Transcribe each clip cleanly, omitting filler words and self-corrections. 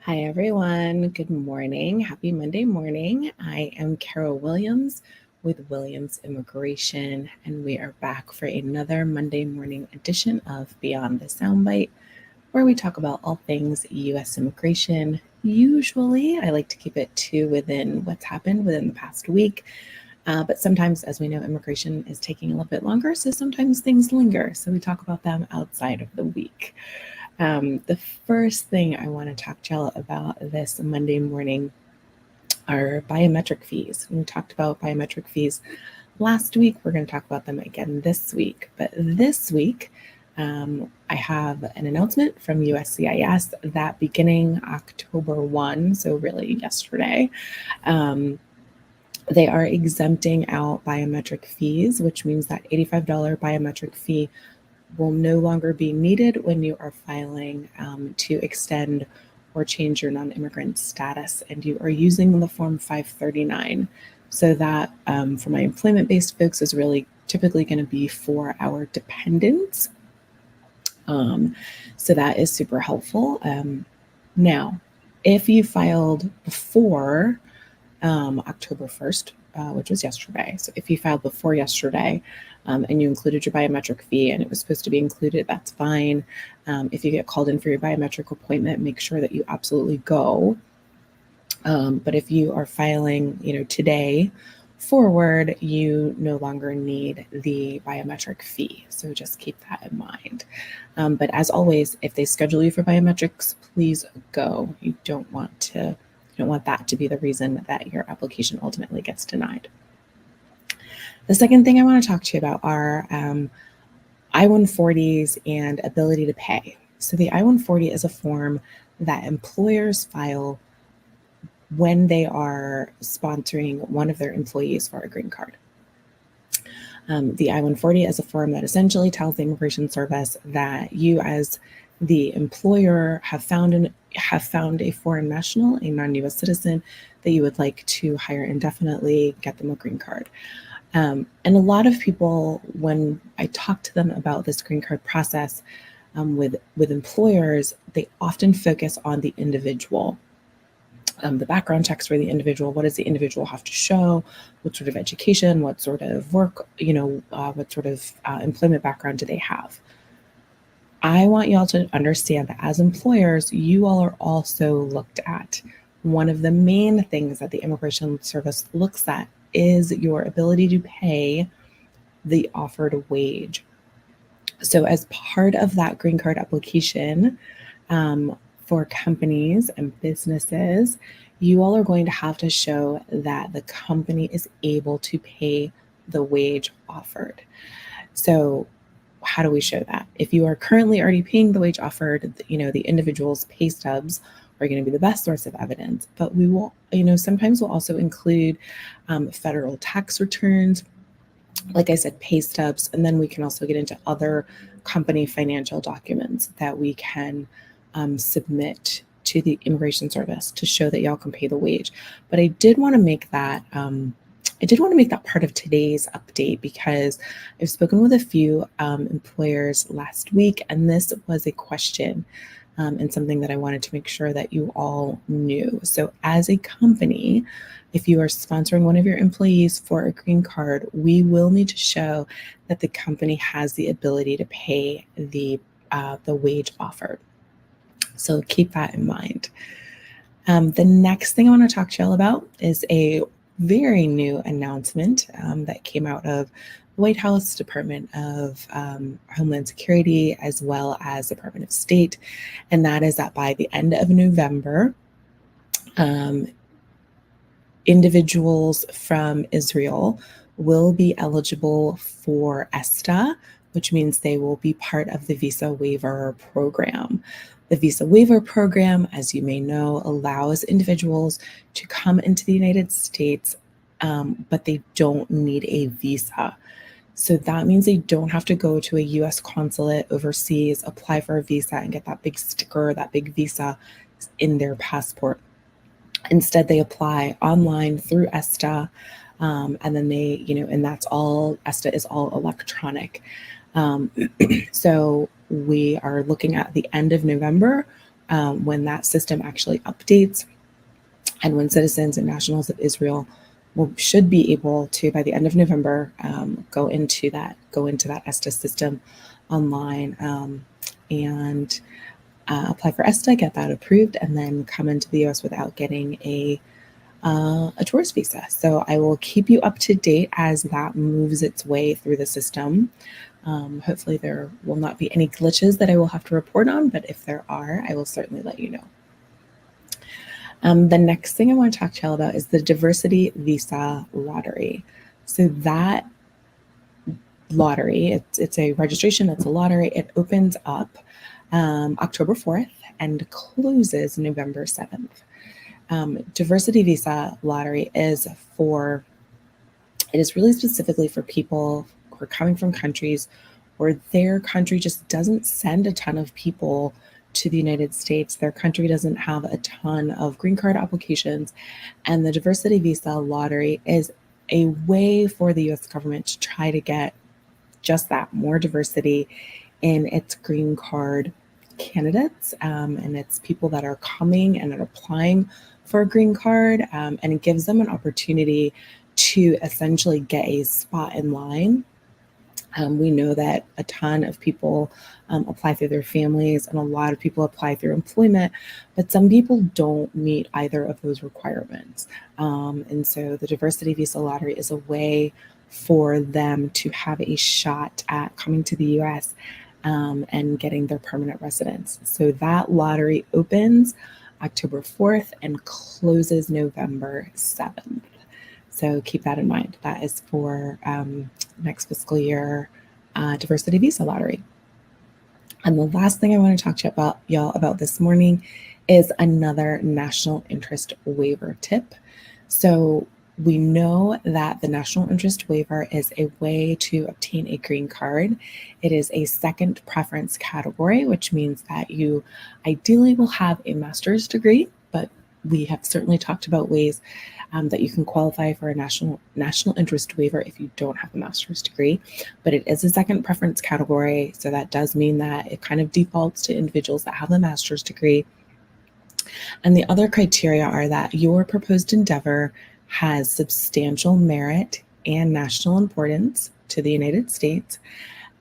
Hi, everyone. Good morning. Happy Monday morning. I am Carol Williams with Williams Immigration, and we are back for another Monday morning edition of Beyond the Soundbite, where we talk about all things U.S. immigration. Usually, I like to keep it to within what's happened within the past week. But sometimes, as we know, immigration is taking a little bit longer, so sometimes things linger. So we talk about them outside of the week. The first thing I want to talk to y'all about this Monday morning are biometric fees. We talked about biometric fees last week. We're going to talk about them again this week. But this week, I have an announcement from USCIS that beginning October 1, so really yesterday, they are exempting out biometric fees, which means that $85 biometric fee will no longer be needed when you are filing to extend or change your non-immigrant status and you are using the Form 539. So that for my employment-based folks is really typically going to be for our dependents. So that is super helpful. Now, if you filed before October 1st, which was yesterday. So if you filed before yesterday and you included your biometric fee and it was supposed to be included, that's fine. If you get called in for your biometric appointment, make sure that you absolutely go. But if you are filing, today forward, you no longer need the biometric fee. So just keep that in mind. But as always, if they schedule you for biometrics, please go. You don't want that to be the reason that your application ultimately gets denied. The second thing I want to talk to you about are I-140s and ability to pay. So the I-140 is a form that employers file when they are sponsoring one of their employees for a green card. The I-140 is a form that essentially tells the Immigration Service that you as the employer have found a foreign national, a non-U.S. citizen that you would like to hire indefinitely, get them a green card. And a lot of people, when I talk to them about this green card process with employers, they often focus on the individual. The background checks for the individual. What does the individual have to show? What sort of education? What sort of work? What sort of employment background do they have? I want y'all to understand that as employers, you all are also looked at. One of the main things that the Immigration Service looks at is your ability to pay the offered wage. So as part of that green card application, for companies and businesses, you all are going to have to show that the company is able to pay the wage offered. So how do we show that? If you are currently already paying the wage offered, the individual's pay stubs are going to be the best source of evidence. But we will, sometimes we'll also include federal tax returns, like I said, pay stubs, and then we can also get into other company financial documents that we can submit to the Immigration Service to show that y'all can pay the wage. But I did want to make that part of today's update because I've spoken with a few employers last week, and this was a question and something that I wanted to make sure that you all knew. So as a company, if you are sponsoring one of your employees for a green card, we will need to show that the company has the ability to pay the wage offered. So keep that in mind. The next thing I want to talk to y'all about is a very new announcement that came out of the White House, Department of Homeland Security, as well as Department of State, and that is that by the end of November, individuals from Israel will be eligible for ESTA, which means they will be part of the visa waiver program. The visa waiver program, as you may know, allows individuals to come into the United States, but they don't need a visa. So that means they don't have to go to a U.S. consulate overseas, apply for a visa, and get that big sticker, that big visa in their passport. Instead, they apply online through ESTA, and then and that's all. ESTA is all electronic. So we are looking at the end of November when that system actually updates, and when citizens and nationals of Israel should be able to, by the end of November, go into that ESTA system online, and apply for ESTA, get that approved, and then come into the US without getting a tourist visa. So I will keep you up to date as that moves its way through the system. Hopefully there will not be any glitches that I will have to report on, but if there are, I will certainly let you know. The next thing I want to talk to y'all about is the diversity visa lottery. So that lottery, it's a registration, it's a lottery. It opens up October 4th and closes November 7th. Diversity visa lottery is really specifically for people who are coming from countries where their country just doesn't send a ton of people to the United States. Their country doesn't have a ton of green card applications, and the diversity visa lottery is a way for the US government to try to get just that, more diversity in its green card candidates, and it's people that are coming and are applying for a green card, and it gives them an opportunity to essentially get a spot in line. We know that a ton of people apply through their families, and a lot of people apply through employment, but some people don't meet either of those requirements. And so the diversity visa lottery is a way for them to have a shot at coming to the US and getting their permanent residence. So that lottery opens October 4th and closes November 7th. So keep that in mind. That is for next fiscal year diversity visa lottery. And the last thing I want to talk to y'all about this morning is another national interest waiver tip. So we know that the national interest waiver is a way to obtain a green card. It is a second preference category, which means that you ideally will have a master's degree, but we have certainly talked about ways that you can qualify for a national interest waiver if you don't have a master's degree. But it is a second preference category, so that does mean that it kind of defaults to individuals that have a master's degree. And the other criteria are that your proposed endeavor has substantial merit and national importance to the United States,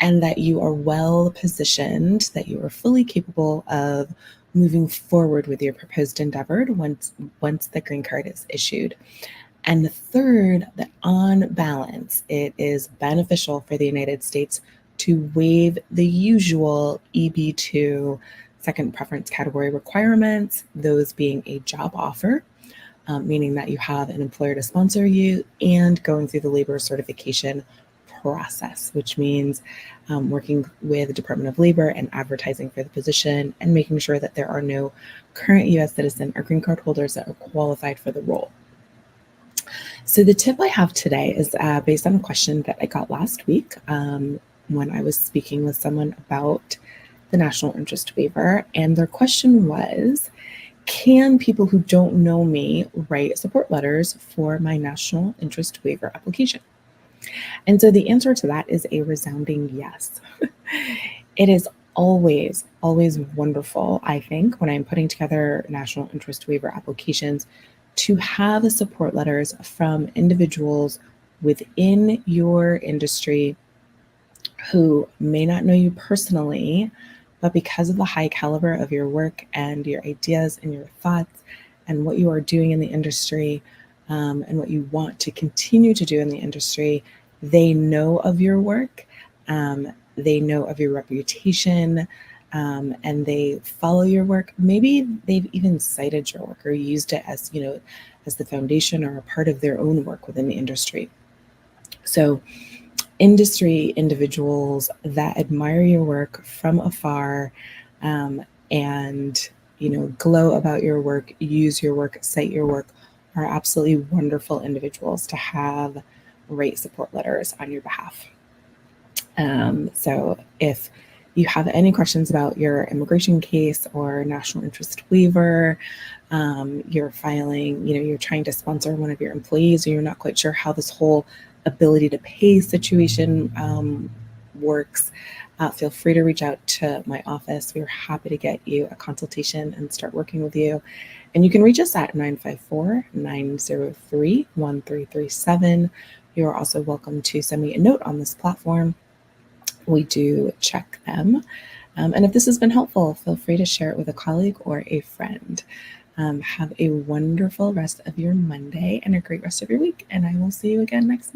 and that you are well positioned, that you are fully capable of moving forward with your proposed endeavor once the green card is issued. And the third, that on balance, it is beneficial for the United States to waive the usual EB2 second preference category requirements, those being a job offer, meaning that you have an employer to sponsor you, and going through the labor certification process, which means working with the Department of Labor and advertising for the position and making sure that there are no current US citizen or green card holders that are qualified for the role. So the tip I have today is based on a question that I got last week when I was speaking with someone about the national interest waiver. And their question was, can people who don't know me write support letters for my national interest waiver application? And so the answer to that is a resounding yes. It is always wonderful, I think, when I'm putting together national interest waiver applications, to have support letters from individuals within your industry who may not know you personally, but because of the high caliber of your work and your ideas and your thoughts and what you are doing in the industry, and what you want to continue to do in the industry, they know of your work, they know of your reputation, and they follow your work. Maybe they've even cited your work or used it as, as the foundation or a part of their own work within the industry. So industry individuals that admire your work from afar, and glow about your work, use your work, cite your work, are absolutely wonderful individuals to have write support letters on your behalf. So if you have any questions about your immigration case or national interest waiver, you're filing, you're trying to sponsor one of your employees, or you're not quite sure how this whole ability to pay situation works, feel free to reach out to my office. We're happy to get you a consultation and start working with you. And you can reach us at 954-903-1337. You are also welcome to send me a note on this platform. We do check them. And if this has been helpful, feel free to share it with a colleague or a friend. Have a wonderful rest of your Monday and a great rest of your week. And I will see you again next month.